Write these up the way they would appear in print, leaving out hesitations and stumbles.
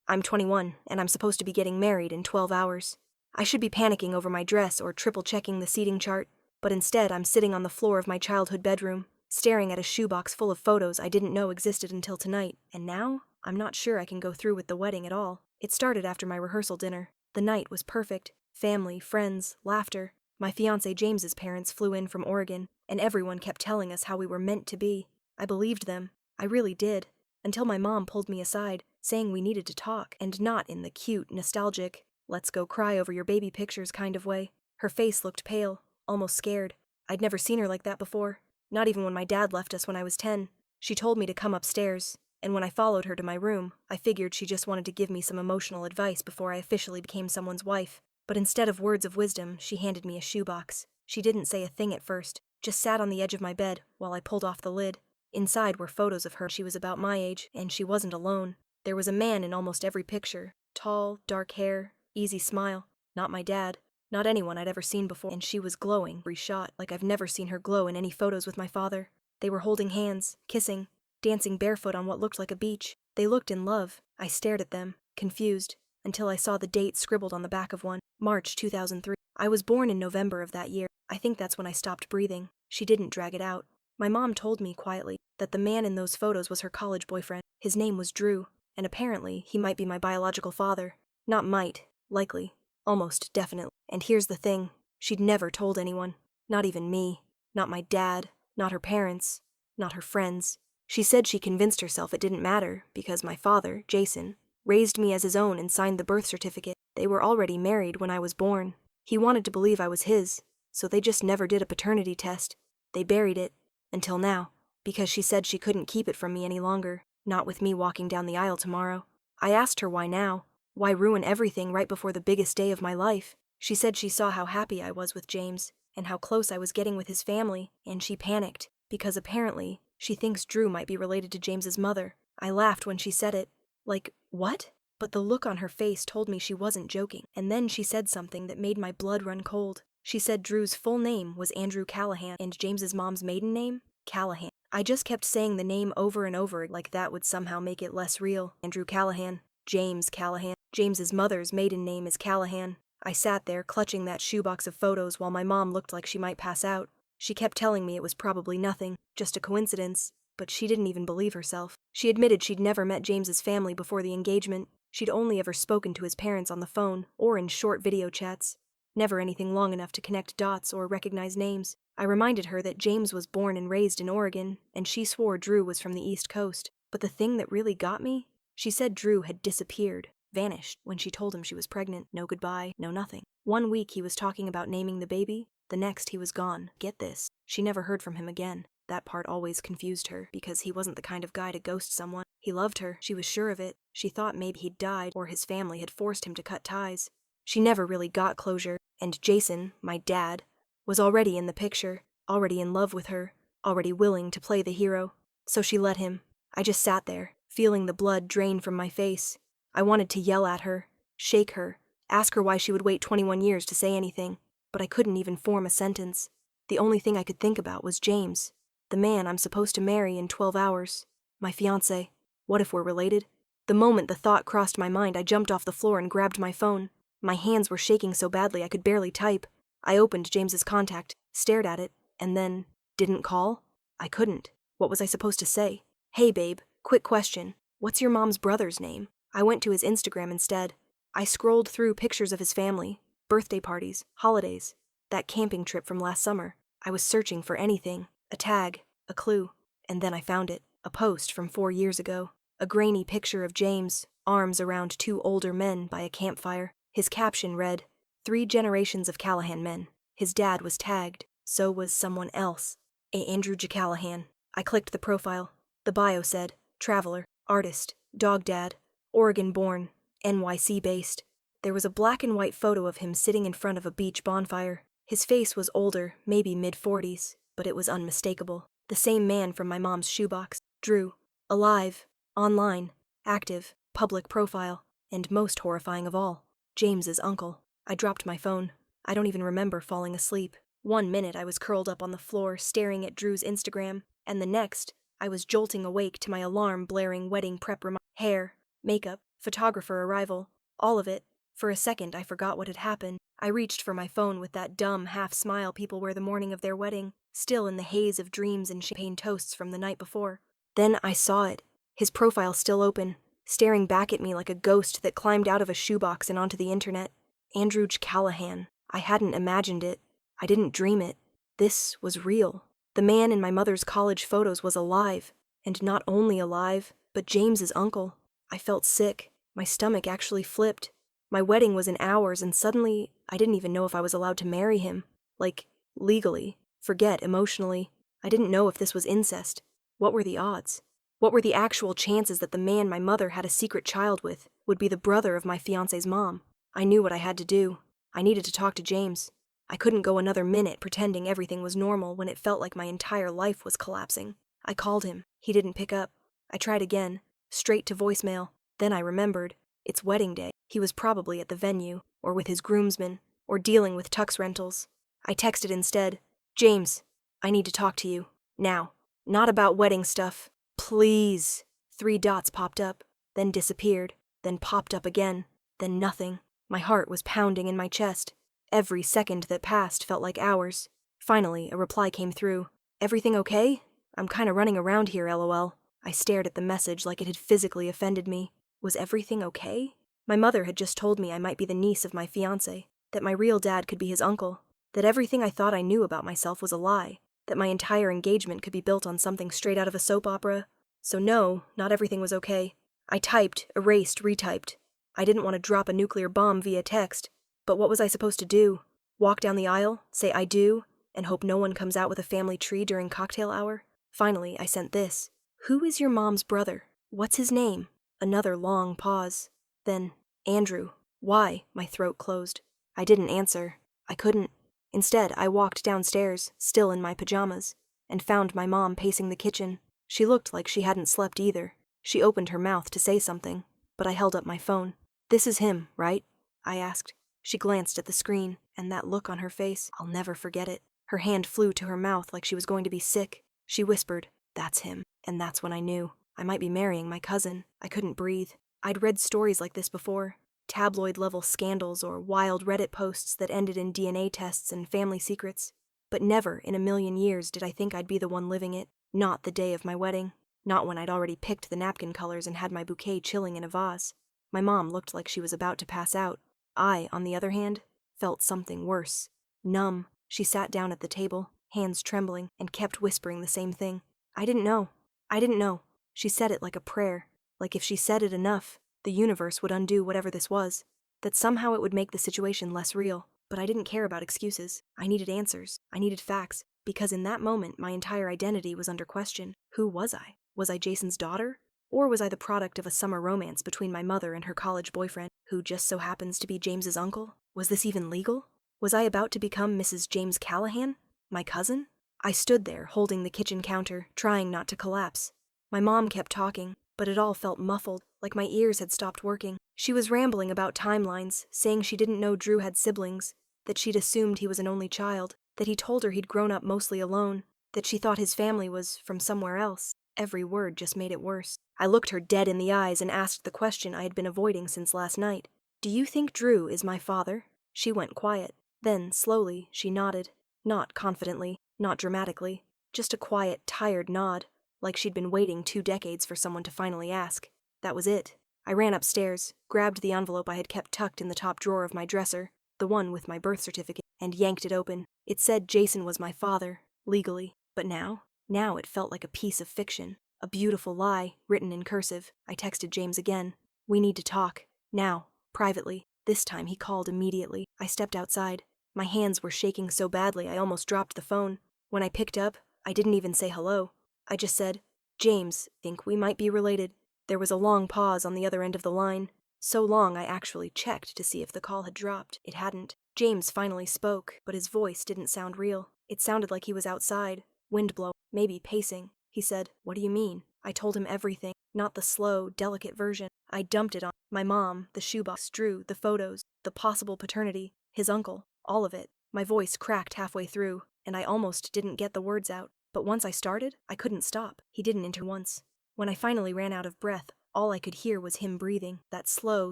I'm 21, and I'm supposed to be getting married in 12 hours. I should be panicking over my dress or triple-checking the seating chart, but instead I'm sitting on the floor of my childhood bedroom, staring at a shoebox full of photos I didn't know existed until tonight, and now I'm not sure I can go through with the wedding at all. It started after my rehearsal dinner. The night was perfect. Family, friends, laughter. My fiancé James's parents flew in from Oregon, and everyone kept telling us how we were meant to be. I believed them. I really did. Until my mom pulled me aside, saying we needed to talk, and not in the cute, nostalgic, let's go cry over your baby pictures kind of way. Her face looked pale, almost scared. I'd never seen her like that before, not even when my dad left us when I was 10. She told me to come upstairs, and when I followed her to my room, I figured she just wanted to give me some emotional advice before I officially became someone's wife. But instead of words of wisdom, she handed me a shoebox. She didn't say a thing at first, just sat on the edge of my bed while I pulled off the lid. Inside were photos of her. She was about my age, and she wasn't alone. There was a man in almost every picture. Tall, dark hair, easy smile. Not my dad. Not anyone I'd ever seen before, and she was glowing every shot, like I've never seen her glow in any photos with my father. They were holding hands, kissing, dancing barefoot on what looked like a beach. They looked in love. I stared at them, confused, until I saw the date scribbled on the back of one, March 2003. I was born in November of that year. I think that's when I stopped breathing. She didn't drag it out. My mom told me quietly that the man in those photos was her college boyfriend. His name was Drew, and apparently he might be my biological father. Not might, likely, almost definitely. And here's the thing, she'd never told anyone. Not even me. Not my dad. Not her parents. Not her friends. She said she convinced herself it didn't matter because my father, Jason, raised me as his own and signed the birth certificate. They were already married when I was born. He wanted to believe I was his, so they just never did a paternity test. They buried it. Until now, because she said she couldn't keep it from me any longer, not with me walking down the aisle tomorrow. I asked her why now. Why ruin everything right before the biggest day of my life? She said she saw how happy I was with James, and how close I was getting with his family, and she panicked, because apparently, she thinks Drew might be related to James's mother. I laughed when she said it. Like, what? But the look on her face told me she wasn't joking, and then she said something that made my blood run cold. She said Drew's full name was Andrew Callahan, and James's mom's maiden name? Callahan. I just kept saying the name over and over like that would somehow make it less real. Andrew Callahan. James Callahan. James's mother's maiden name is Callahan. I sat there clutching that shoebox of photos while my mom looked like she might pass out. She kept telling me it was probably nothing, just a coincidence, but she didn't even believe herself. She admitted she'd never met James's family before the engagement. She'd only ever spoken to his parents on the phone or in short video chats. Never anything long enough to connect dots or recognize names. I reminded her that James was born and raised in Oregon, and she swore Drew was from the East Coast. But the thing that really got me? She said Drew had disappeared, vanished, when she told him she was pregnant. No goodbye, no nothing. 1 week he was talking about naming the baby, the next he was gone. Get this, she never heard from him again. That part always confused her, because he wasn't the kind of guy to ghost someone. He loved her, she was sure of it. She thought maybe he'd died, or his family had forced him to cut ties. She never really got closure, and Jason, my dad, was already in the picture, already in love with her, already willing to play the hero. So she let him. I just sat there, feeling the blood drain from my face. I wanted to yell at her, shake her, ask her why she would wait 21 years to say anything, but I couldn't even form a sentence. The only thing I could think about was James, the man I'm supposed to marry in 12 hours. My fiancé. What if we're related? The moment the thought crossed my mind, I jumped off the floor and grabbed my phone. My hands were shaking so badly I could barely type. I opened James's contact, stared at it, and then didn't call? I couldn't. What was I supposed to say? Hey babe, quick question. What's your mom's brother's name? I went to his Instagram instead. I scrolled through pictures of his family, birthday parties, holidays, that camping trip from last summer. I was searching for anything, a tag, a clue, and then I found it. A post from 4 years ago. A grainy picture of James, arms around 2 older men by a campfire. His caption read, 3 generations of Callahan men. His dad was tagged. So was someone else. Andrew J. Callahan. I clicked the profile. The bio said, traveler, artist, dog dad, Oregon-born, NYC-based. There was a black and white photo of him sitting in front of a beach bonfire. His face was older, maybe mid-40s, but it was unmistakable. The same man from my mom's shoebox. Drew. Alive. Online. Active. Public profile. And most horrifying of all, James's uncle. I dropped my phone. I don't even remember falling asleep. 1 minute I was curled up on the floor staring at Drew's Instagram, and the next, I was jolting awake to my alarm blaring wedding prep hair, makeup, photographer arrival, all of it. For a second, I forgot what had happened. I reached for my phone with that dumb half-smile people wear the morning of their wedding, still in the haze of dreams and champagne toasts from the night before. Then I saw it. His profile still open, staring back at me like a ghost that climbed out of a shoebox and onto the internet. Andrew Callahan. I hadn't imagined it. I didn't dream it. This was real. The man in my mother's college photos was alive. And not only alive, but James's uncle. I felt sick. My stomach actually flipped. My wedding was in hours, and suddenly, I didn't even know if I was allowed to marry him. Like, legally. Forget emotionally. I didn't know if this was incest. What were the odds? What were the actual chances that the man my mother had a secret child with would be the brother of my fiancé's mom? I knew what I had to do. I needed to talk to James. I couldn't go another minute pretending everything was normal when it felt like my entire life was collapsing. I called him. He didn't pick up. I tried again. Straight to voicemail. Then I remembered. It's wedding day. He was probably at the venue, or with his groomsmen, or dealing with tux rentals. I texted instead, James, I need to talk to you. Now. Not about wedding stuff. Please. 3 dots popped up, then disappeared, then popped up again, then nothing. My heart was pounding in my chest. Every second that passed felt like hours. Finally, a reply came through. Everything okay? I'm kinda running around here, lol. I stared at the message like it had physically offended me. Was everything okay? My mother had just told me I might be the niece of my fiancé, that my real dad could be his uncle, that everything I thought I knew about myself was a lie, that my entire engagement could be built on something straight out of a soap opera. So no, not everything was okay. I typed, erased, retyped. I didn't want to drop a nuclear bomb via text, but what was I supposed to do? Walk down the aisle, say I do, and hope no one comes out with a family tree during cocktail hour? Finally, I sent this. Who is your mom's brother? What's his name? Another long pause. Then, Andrew. Why? My throat closed. I didn't answer. I couldn't. Instead, I walked downstairs, still in my pajamas, and found my mom pacing the kitchen. She looked like she hadn't slept either. She opened her mouth to say something, but I held up my phone. This is him, right? I asked. She glanced at the screen, and that look on her face, I'll never forget it. Her hand flew to her mouth like she was going to be sick. She whispered, that's him. And that's when I knew. I might be marrying my cousin. I couldn't breathe. I'd read stories like this before. Tabloid-level scandals or wild Reddit posts that ended in DNA tests and family secrets. But never in a million years did I think I'd be the one living it. Not the day of my wedding. Not when I'd already picked the napkin colors and had my bouquet chilling in a vase. My mom looked like she was about to pass out. I, on the other hand, felt something worse. Numb. She sat down at the table, hands trembling, and kept whispering the same thing. I didn't know. I didn't know. She said it like a prayer. Like if she said it enough, the universe would undo whatever this was. That somehow it would make the situation less real. But I didn't care about excuses. I needed answers. I needed facts. Because in that moment, my entire identity was under question. Who was I? Was I Jason's daughter? Or was I the product of a summer romance between my mother and her college boyfriend, who just so happens to be James's uncle? Was this even legal? Was I about to become Mrs. James Callahan? My cousin? I stood there, holding the kitchen counter, trying not to collapse. My mom kept talking, but it all felt muffled, like my ears had stopped working. She was rambling about timelines, saying she didn't know Drew had siblings, that she'd assumed he was an only child, that he told her he'd grown up mostly alone, that she thought his family was from somewhere else. Every word just made it worse. I looked her dead in the eyes and asked the question I had been avoiding since last night. Do you think Drew is my father? She went quiet. Then, slowly, she nodded. Not confidently, not dramatically. Just a quiet, tired nod, like she'd been waiting 2 decades for someone to finally ask. That was it. I ran upstairs, grabbed the envelope I had kept tucked in the top drawer of my dresser, the one with my birth certificate, and yanked it open. It said Jason was my father, legally. But now? Now it felt like a piece of fiction. A beautiful lie, written in cursive. I texted James again. We need to talk. Now. Privately. This time he called immediately. I stepped outside. My hands were shaking so badly I almost dropped the phone. When I picked up, I didn't even say hello. I just said, James, think we might be related. There was a long pause on the other end of the line. So long I actually checked to see if the call had dropped. It hadn't. James finally spoke, but his voice didn't sound real. It sounded like he was outside. Wind blowing, maybe pacing. He said, what do you mean? I told him everything, not the slow, delicate version. I dumped it on my mom, the shoebox, Drew, the photos, the possible paternity, his uncle, all of it. My voice cracked halfway through, and I almost didn't get the words out. But once I started, I couldn't stop. He didn't enter once. When I finally ran out of breath, All I could hear was him breathing, that slow,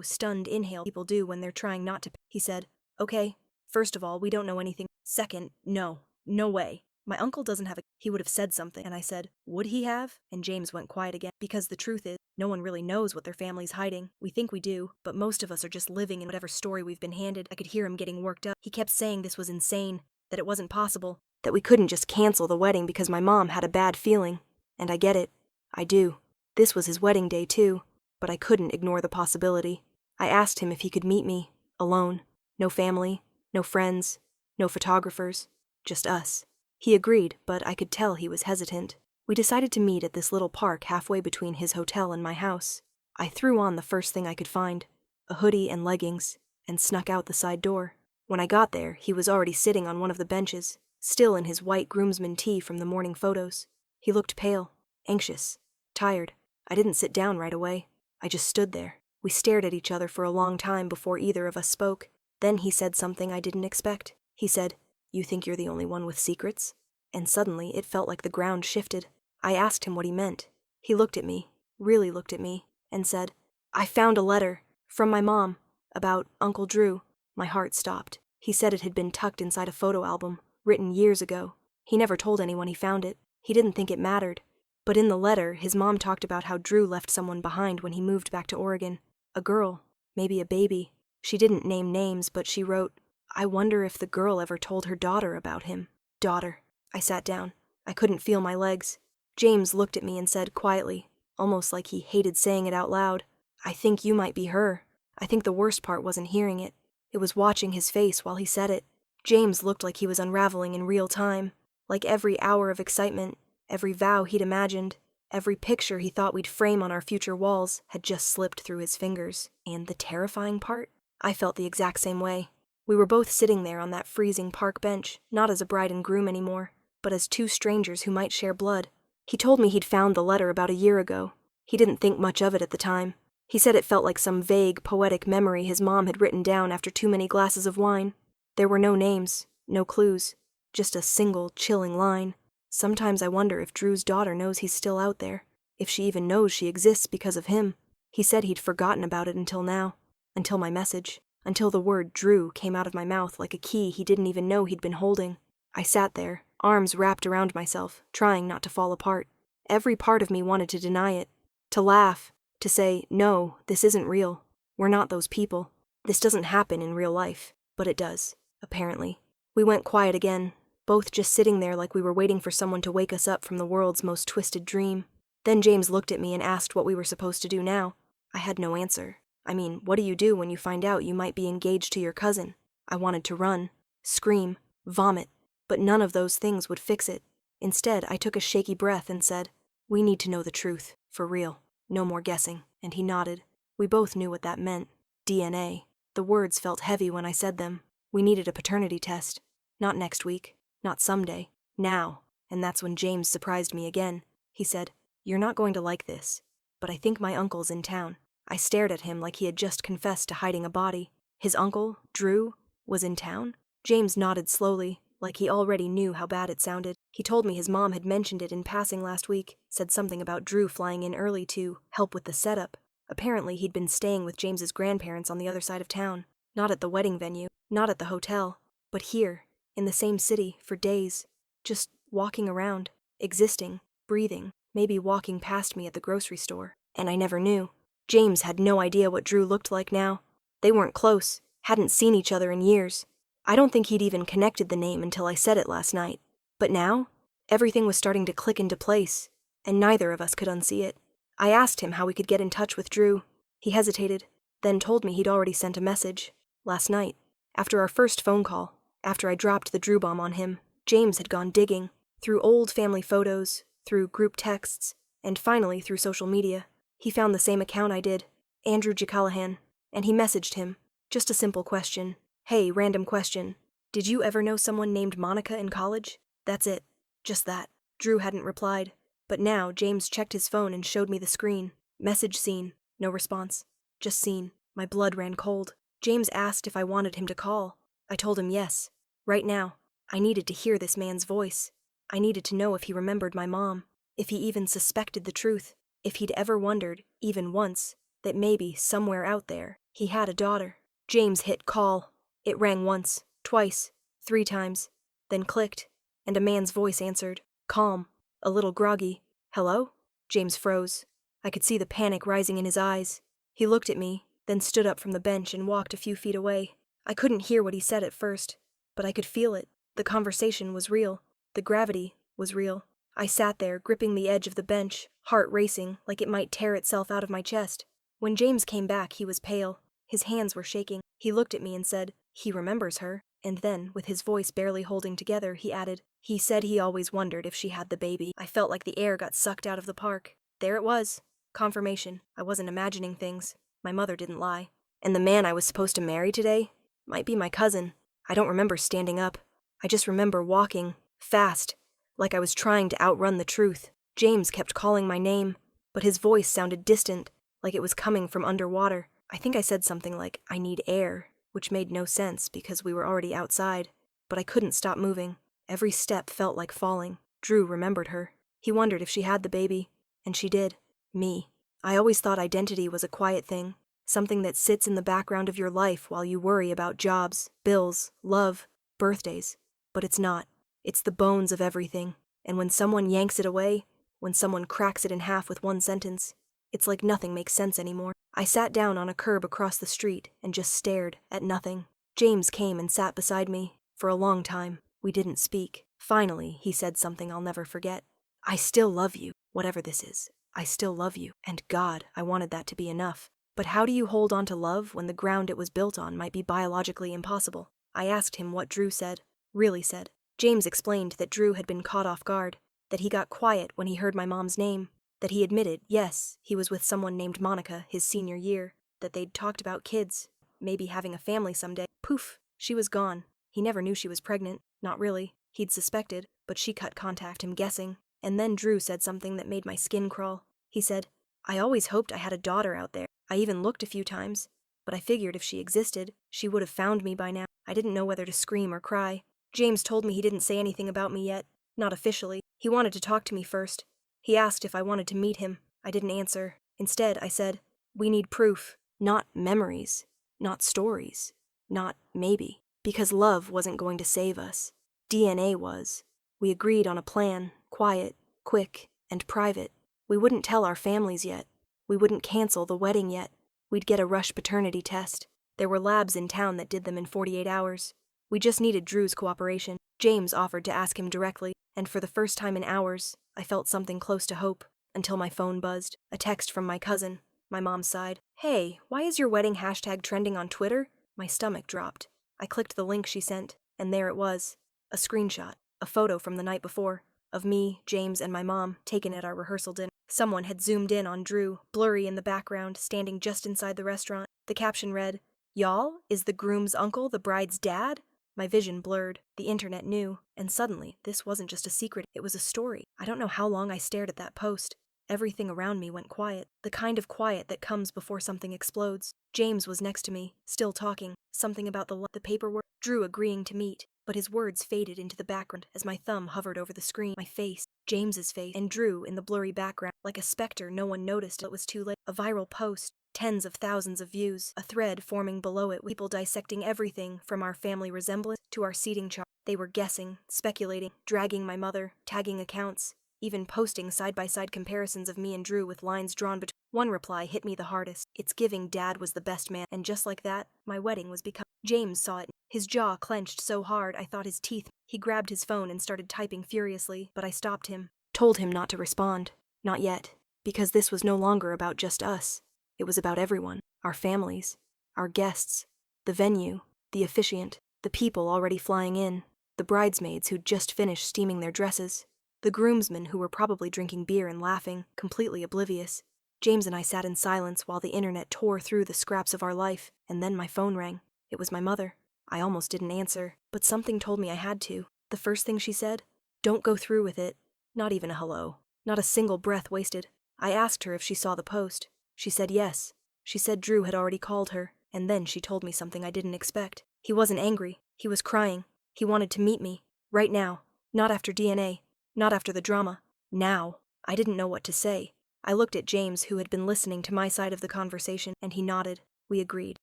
stunned inhale people do when they're trying not to. He said, "Okay, first of all, we don't know anything. Second, no way. My uncle doesn't have a." He would have said something, and I said, "Would he have?" And James went quiet again. Because the truth is, no one really knows what their family's hiding. We think we do, but most of us are just living in whatever story we've been handed. I could hear him getting worked up. He kept saying this was insane, that it wasn't possible, that we couldn't just cancel the wedding because my mom had a bad feeling. And I get it. I do. This was his wedding day, too, but I couldn't ignore the possibility. I asked him if he could meet me, alone. No family, no friends, no photographers, just us. He agreed, but I could tell he was hesitant. We decided to meet at this little park halfway between his hotel and my house. I threw on the first thing I could find, a hoodie and leggings, and snuck out the side door. When I got there, he was already sitting on one of the benches, still in his white groomsman tee from the morning photos. He looked pale, anxious, tired. I didn't sit down right away. I just stood there. We stared at each other for a long time before either of us spoke. Then he said something I didn't expect. He said, "You think you're the only one with secrets?" And suddenly it felt like the ground shifted. I asked him what he meant. He looked at me, really looked at me, and said, "I found a letter, from my mom, about Uncle Drew." My heart stopped. He said it had been tucked inside a photo album, written years ago. He never told anyone he found it. He didn't think it mattered. But in the letter, his mom talked about how Drew left someone behind when he moved back to Oregon. A girl, maybe a baby. She didn't name names, but she wrote, "I wonder if the girl ever told her daughter about him." Daughter. I sat down. I couldn't feel my legs. James looked at me and said quietly, almost like he hated saying it out loud, "I think you might be her." I think the worst part wasn't hearing it. It was watching his face while he said it. James looked like he was unraveling in real time, like every hour of excitement, every vow he'd imagined, every picture he thought we'd frame on our future walls had just slipped through his fingers. And the terrifying part? I felt the exact same way. We were both sitting there on that freezing park bench, not as a bride and groom anymore, but as two strangers who might share blood. He told me he'd found the letter about a year ago. He didn't think much of it at the time. He said it felt like some vague, poetic memory his mom had written down after too many glasses of wine. There were no names, no clues, just a single, chilling line. Sometimes I wonder if Drew's daughter knows he's still out there, if she even knows she exists because of him. He said he'd forgotten about it until now, until my message, until the word Drew came out of my mouth like a key he didn't even know he'd been holding. I sat there, arms wrapped around myself, trying not to fall apart. Every part of me wanted to deny it, to laugh, to say, "No, this isn't real. We're not those people. This doesn't happen in real life." But it does, apparently. We went quiet again, both just sitting there like we were waiting for someone to wake us up from the world's most twisted dream. Then James looked at me and asked what we were supposed to do now. I had no answer. I mean, what do you do when you find out you might be engaged to your cousin? I wanted to run, scream, vomit, but none of those things would fix it. Instead, I took a shaky breath and said, "We need to know the truth, for real. No more guessing." And he nodded. We both knew what that meant. DNA. The words felt heavy when I said them. We needed a paternity test. Not next week. Not someday. Now. And that's when James surprised me again. He said, "You're not going to like this, but I think my uncle's in town." I stared at him like he had just confessed to hiding a body. His uncle, Drew, was in town? James nodded slowly, like he already knew how bad it sounded. He told me his mom had mentioned it in passing last week, said something about Drew flying in early to help with the setup. Apparently he'd been staying with James's grandparents on the other side of town. Not at the wedding venue, not at the hotel, but here, in the same city, for days. Just walking around, existing, breathing, maybe walking past me at the grocery store. And I never knew. James had no idea what Drew looked like now. They weren't close, hadn't seen each other in years. I don't think he'd even connected the name until I said it last night. But now, everything was starting to click into place, and neither of us could unsee it. I asked him how we could get in touch with Drew. He hesitated, then told me he'd already sent a message. Last night, after our first phone call, after I dropped the Drew bomb on him, James had gone digging, through old family photos, through group texts, and finally through social media. He found the same account I did, Andrew J. Callahan, and he messaged him. Just a simple question. "Hey, random question. Did you ever know someone named Monica in college?" That's it. Just that. Drew hadn't replied. But now James checked his phone and showed me the screen. Message seen. No response. Just seen. My blood ran cold. James asked if I wanted him to call. I told him yes. Right now. I needed to hear this man's voice. I needed to know if he remembered my mom. If he even suspected the truth. If he'd ever wondered, even once, that maybe, somewhere out there, he had a daughter. James hit call. It rang once, twice, 3 times, then clicked, and a man's voice answered, calm, a little groggy. Hello? James froze. I could see the panic rising in his eyes. He looked at me, then stood up from the bench and walked a few feet away. I couldn't hear what he said at first, but I could feel it. The conversation was real. The gravity was real. I sat there, gripping the edge of the bench, heart racing like it might tear itself out of my chest. When James came back, he was pale. His hands were shaking. He looked at me and said, "He remembers her." And then, with his voice barely holding together, he added, "He said he always wondered if she had the baby." I felt like the air got sucked out of the park. There it was. Confirmation. I wasn't imagining things. My mother didn't lie. And the man I was supposed to marry today might be my cousin. I don't remember standing up. I just remember walking, fast, like I was trying to outrun the truth. James kept calling my name, but his voice sounded distant, like it was coming from underwater. I think I said something like, "I need air," which made no sense because we were already outside. But I couldn't stop moving. Every step felt like falling. Drew remembered her. He wondered if she had the baby, and she did. Me. I always thought identity was a quiet thing, something that sits in the background of your life while you worry about jobs, bills, love, birthdays. But it's not. It's the bones of everything. And when someone yanks it away, when someone cracks it in half with one sentence, it's like nothing makes sense anymore. I sat down on a curb across the street and just stared at nothing. James came and sat beside me. For a long time, we didn't speak. Finally, he said something I'll never forget. "I still love you, whatever this is. I still love you. And God, I wanted that to be enough. But how do you hold on to love when the ground it was built on might be biologically impossible?" I asked him what Drew said, really said. James explained that Drew had been caught off guard, that he got quiet when he heard my mom's name, that he admitted, yes, he was with someone named Monica his senior year, that they'd talked about kids, maybe having a family someday. Poof, she was gone. He never knew she was pregnant. Not really. He'd suspected, but she cut contact, him guessing. And then Drew said something that made my skin crawl. He said, "I always hoped I had a daughter out there. I even looked a few times, but I figured if she existed, she would have found me by now." I didn't know whether to scream or cry. James told me he didn't say anything about me yet, not officially. He wanted to talk to me first. He asked if I wanted to meet him. I didn't answer. Instead, I said, "We need proof, not memories, not stories, not maybe." Because love wasn't going to save us. DNA was. We agreed on a plan, quiet, quick, and private. We wouldn't tell our families yet. We wouldn't cancel the wedding yet. We'd get a rush paternity test. There were labs in town that did them in 48 hours. We just needed Drew's cooperation. James offered to ask him directly, and for the first time in hours, I felt something close to hope, until my phone buzzed. A text from my cousin, my mom's side. "Hey, why is your wedding hashtag trending on Twitter?" My stomach dropped. I clicked the link she sent, and there it was. A screenshot, a photo from the night before, of me, James, and my mom, taken at our rehearsal dinner. Someone had zoomed in on Drew, blurry in the background, standing just inside the restaurant. The caption read, "Y'all, is the groom's uncle the bride's dad?" My vision blurred. The internet knew. And suddenly, this wasn't just a secret, it was a story. I don't know how long I stared at that post. Everything around me went quiet. The kind of quiet that comes before something explodes. James was next to me, still talking. Something about the paperwork. Drew agreeing to meet. But his words faded into the background as my thumb hovered over the screen. My face, James's face, and Drew in the blurry background. Like a specter, no one noticed till it was too late. A viral post. Tens of thousands of views, a thread forming below it with people dissecting everything from our family resemblance to our seating chart. They were guessing, speculating, dragging my mother, tagging accounts, even posting side-by-side comparisons of me and Drew with lines drawn between. One reply hit me the hardest. It's giving Dad was the best man, and just like that, my wedding was becoming. James saw it. His jaw clenched so hard I thought his teeth. He grabbed his phone and started typing furiously, but I stopped him. Told him not to respond. Not yet. Because this was no longer about just us. It was about everyone, our families, our guests, the venue, the officiant, the people already flying in, the bridesmaids who'd just finished steaming their dresses, the groomsmen who were probably drinking beer and laughing, completely oblivious. James and I sat in silence while the internet tore through the scraps of our life, and then my phone rang. It was my mother. I almost didn't answer, but something told me I had to. The first thing she said, "Don't go through with it." Not even a hello. Not a single breath wasted. I asked her if she saw the post. She said yes. She said Drew had already called her, and then she told me something I didn't expect. He wasn't angry. He was crying. He wanted to meet me. Right now. Not after DNA. Not after the drama. Now. I didn't know what to say. I looked at James, who had been listening to my side of the conversation, and he nodded. We agreed.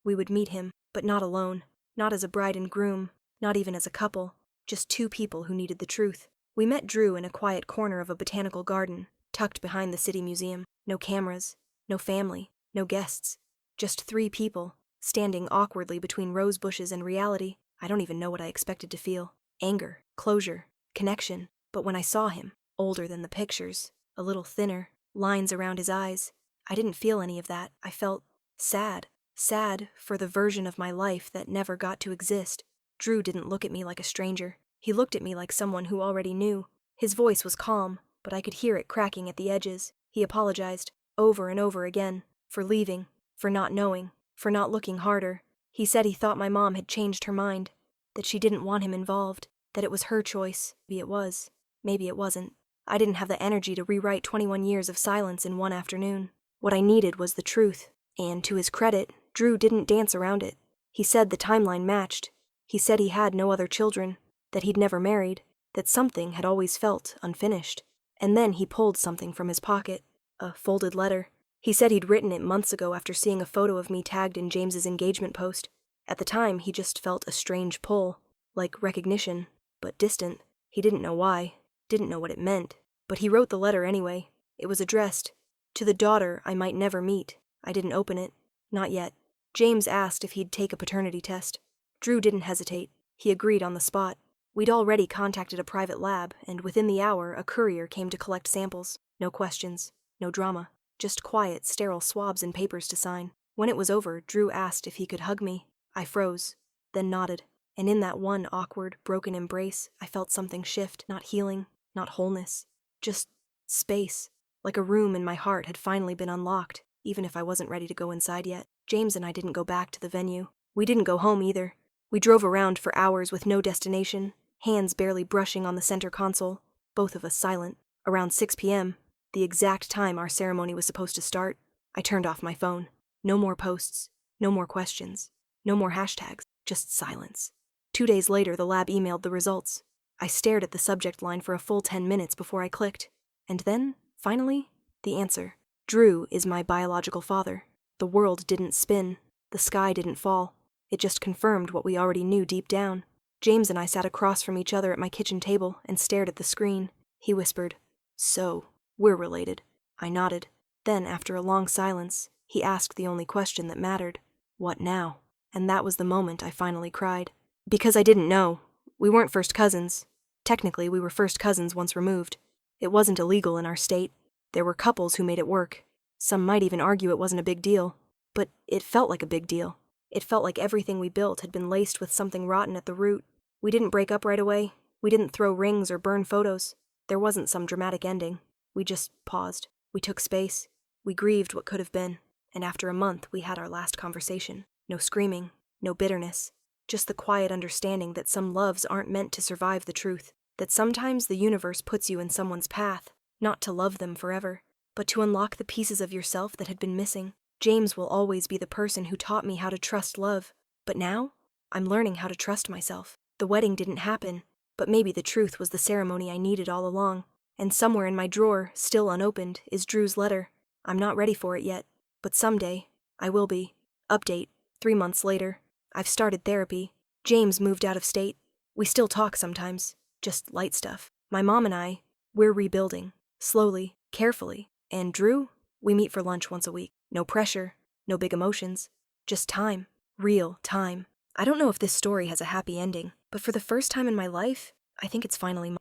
We would meet him, but not alone. Not as a bride and groom, not even as a couple. Just two people who needed the truth. We met Drew in a quiet corner of a botanical garden, tucked behind the city museum. No cameras, no family, no guests. Just three people, standing awkwardly between rose bushes and reality. I don't even know what I expected to feel. Anger, closure, connection. But when I saw him, older than the pictures, a little thinner, lines around his eyes, I didn't feel any of that. I felt sad. Sad for the version of my life that never got to exist. Drew didn't look at me like a stranger. He looked at me like someone who already knew. His voice was calm, but I could hear it cracking at the edges. He apologized, over and over again, for leaving, for not knowing, for not looking harder. He said he thought my mom had changed her mind, that she didn't want him involved, that it was her choice. Maybe it was. Maybe it wasn't. I didn't have the energy to rewrite 21 years of silence in one afternoon. What I needed was the truth. And to his credit, Drew didn't dance around it. He said the timeline matched. He said he had no other children, that he'd never married, that something had always felt unfinished. And then he pulled something from his pocket, a folded letter. He said he'd written it months ago after seeing a photo of me tagged in James's engagement post. At the time, he just felt a strange pull, like recognition, but distant. He didn't know why, didn't know what it meant. But he wrote the letter anyway. It was addressed to the daughter I might never meet. I didn't open it. Not yet. James asked if he'd take a paternity test. Drew didn't hesitate. He agreed on the spot. We'd already contacted a private lab, and within the hour, a courier came to collect samples. No questions, no drama. Just quiet, sterile swabs and papers to sign. When it was over, Drew asked if he could hug me. I froze, then nodded. And in that one awkward, broken embrace, I felt something shift. Not healing, not wholeness. Just space. Like a room in my heart had finally been unlocked, even if I wasn't ready to go inside yet. James and I didn't go back to the venue. We didn't go home either. We drove around for hours with no destination, hands barely brushing on the center console, both of us silent. Around 6 p.m., the exact time our ceremony was supposed to start, I turned off my phone. No more posts, no more questions, no more hashtags, just silence. 2 days later, the lab emailed the results. I stared at the subject line for a full 10 minutes before I clicked. And then, finally, the answer. Drew is my biological father. The world didn't spin. The sky didn't fall. It just confirmed what we already knew deep down. James and I sat across from each other at my kitchen table and stared at the screen. He whispered, "So, we're related." I nodded. Then, after a long silence, he asked the only question that mattered. What now? And that was the moment I finally cried. Because I didn't know. We weren't first cousins. Technically, we were first cousins once removed. It wasn't illegal in our state. There were couples who made it work. Some might even argue it wasn't a big deal. But it felt like a big deal. It felt like everything we built had been laced with something rotten at the root. We didn't break up right away. We didn't throw rings or burn photos. There wasn't some dramatic ending. We just paused. We took space. We grieved what could have been. And after a month, we had our last conversation. No screaming. No bitterness. Just the quiet understanding that some loves aren't meant to survive the truth. That sometimes the universe puts you in someone's path, not to love them forever, but to unlock the pieces of yourself that had been missing. James will always be the person who taught me how to trust love. But now, I'm learning how to trust myself. The wedding didn't happen, but maybe the truth was the ceremony I needed all along. And somewhere in my drawer, still unopened, is Drew's letter. I'm not ready for it yet, but someday, I will be. Update, 3 months later. I've started therapy. James moved out of state. We still talk sometimes, just light stuff. My mom and I, we're rebuilding. Slowly, carefully. And Drew, we meet for lunch once a week. No pressure, no big emotions. Just time. Real time. I don't know if this story has a happy ending, but for the first time in my life, I think it's finally